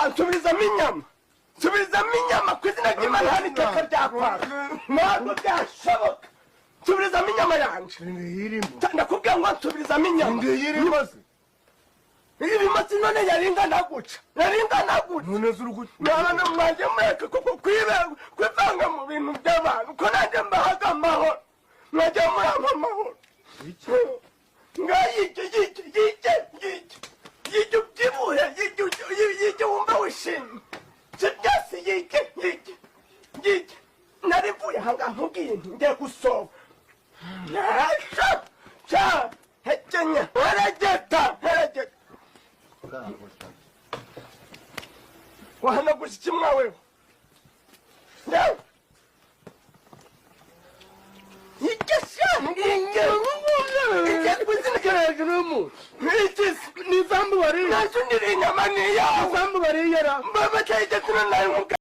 nsubizamo inyama nsubizamo inyama ku izina ry'Imana hano iteka ryakwaka ntabwo byashoboka nsubizamo inyama yanjye ndakubwira ngo nsubizamo inyama irimo si none yaringana guca none mwajya mureka kuko kwivanga mu bintu by'abantu ko nanjye mbahaga amahoro mwajya murampa amahoro yicyo ubyibuhe yicyo wumva wishimye si byose yicyo narivuye ahangaha nkubwiye nti ngiye gusoba hekenya herageta wahanagusha iki mwaweho Nizambu bariye. Nazo niri inyama niya. Nizambu bariye ra. Mbaba cyahita tunanaye